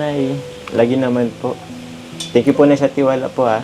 Nay, lagi naman po. Thank you po na sa tiwala po ha.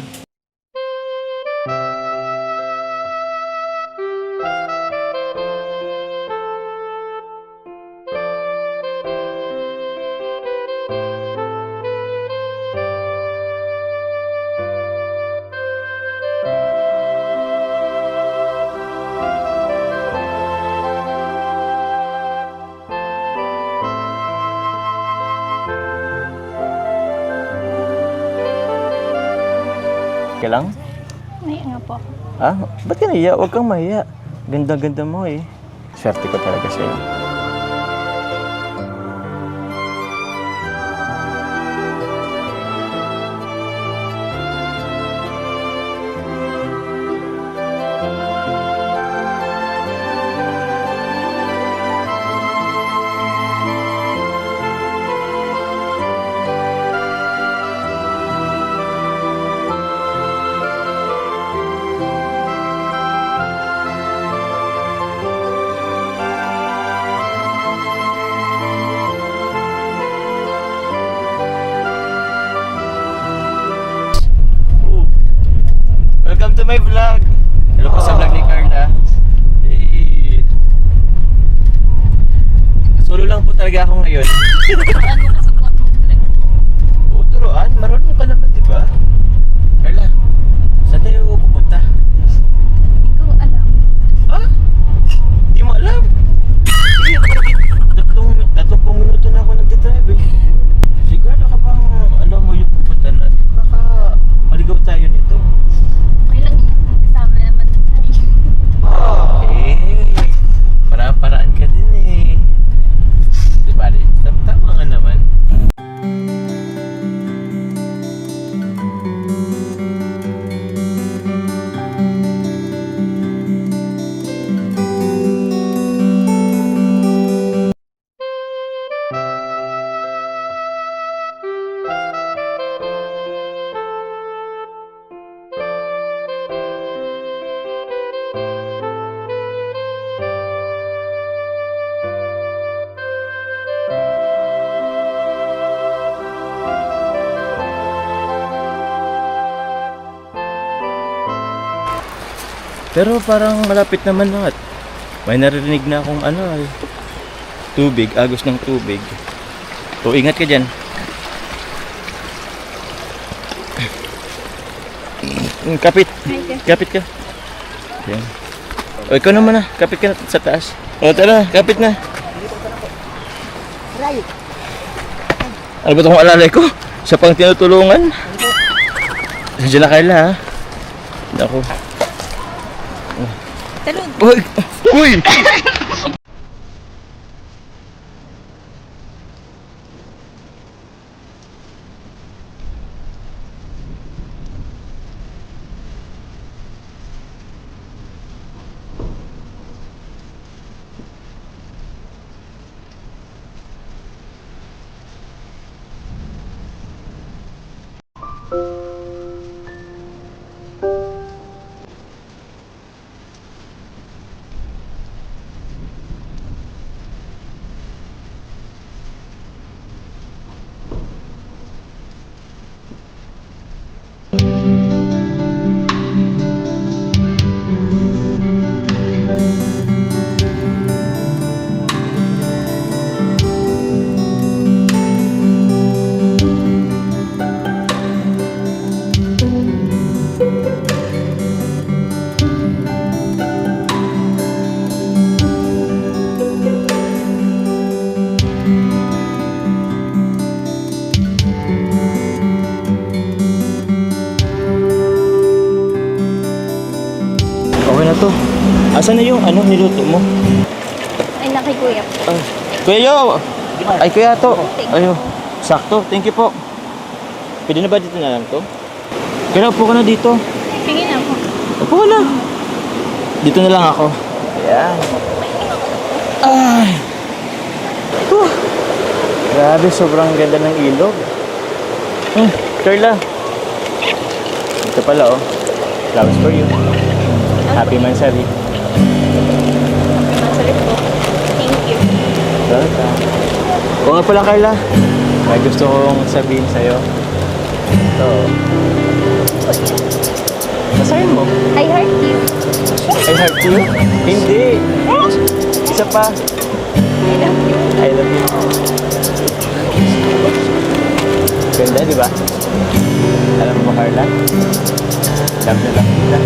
Okay lang? Nahiya nga po. Ah, ba't ka nahiya? Huwag kang mahiya. Ganda-ganda mo eh. Swerte ko talaga sa'yo. Welcome to my vlog! Hello po sa vlog ni Carla. Eh, solo lang po talaga ako ngayon. Oo, turuan. Marunong ka naman, di ba? Carla, saan tayo pupunta? Hindi ko alam. Ha? Di mo alam? Eh, tatlong minuto na ako nagdadrive eh. Sigurado ka bang alam mo yung pupunta na? Baka maligaw tayo nito. Okay lang yan. Kasama naman tayo. Eh, paraan ka din eh. Di ba, tama nga naman. Pero parang malapit naman na at may narinig na akong tubig, agos ng tubig. So ingat ka dyan. Kapit. Kapit ka. Yan. O ikaw naman na, kapit ka na sa taas. O tara, kapit na. Ano ba itong alalay ko? Sa pang tinutulungan? Diyan na Carla ha. Ako. Talon. Uy! Uy! Okay na to. Asan na yung niluto mo? Ay, na kay Kuya po. Kuya Yo! Ay, Kuya to. Ayo, sakto. Thank you po. Pwede na ba dito na lang to? Kaya upo ka na dito. Sige na po. Upo ka na. Dito na lang ako. Ayan. Ay! Grabe, sobrang ganda ng ilog. Carla. Ito pala oh. Flowers for you. Happy Mansari. Masalit po. Thank you. Welcome. Oo nga pala Carla. May gusto kong sabihin sa'yo. Ito. Basahin mo. I heart you. I heart you? Hindi. Isa pa. I love you. I love you. Ganda, di ba? Alam mo, Carla? Love na lang kita.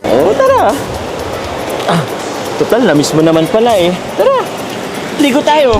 Oh, tara. Total, na-miss mo naman pala eh. Tara, ligo tayo.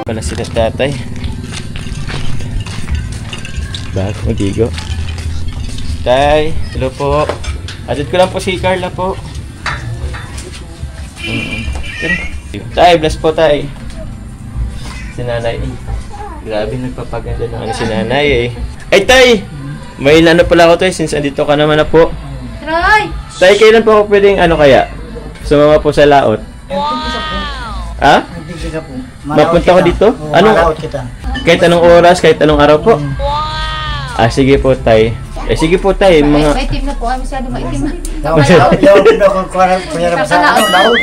Pala sila tatay. Bago magigo. Tay, hello po. Atid ko lang po si Carla po. Tay, bless po tay. Si nanay. Grabe nagpapaganda ng ano si nanay eh. Ay tay! May ano pala ako tay since andito ka naman na po. Troy! Tay, kailan po ako pwedeng ano kaya? Sumama po sa laot. Ha? Hindi ka po. Mapunta ko dito? Oo, Anong- malaot kita. Kahit anong oras, kahit anong araw po. Sige po tay. Sige po tay, mga... Maitim na po. Masyado maitim na. Laot din ako kuya na sa ano, laot.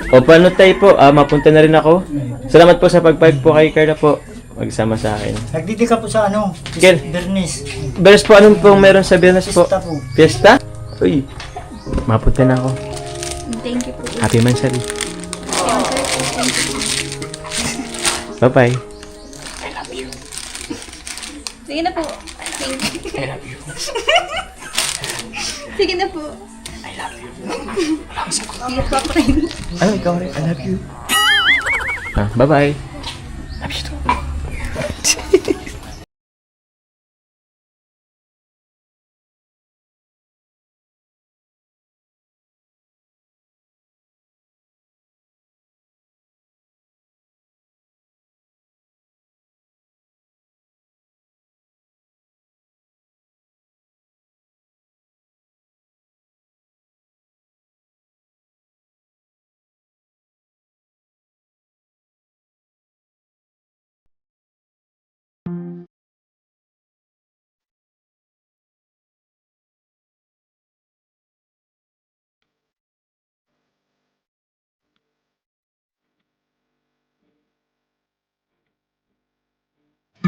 O paano tay po? Mapunta na rin ako. Salamat po sa pagpayag po kay Carla po. Magsama sa akin. Nagdidi ka po sa ano, Ken. Bernice. Beres po, anong pong meron sa Biyernes po? Pista po. Fiesta? Uy, mapunta na ako. Thank you po. Happy Mansari. Bye-bye. Sige na po. I love you. Sige na po. I love you. Sige po ako rin. Ano, ikaw rin. I love you. Bye-bye. Love you too.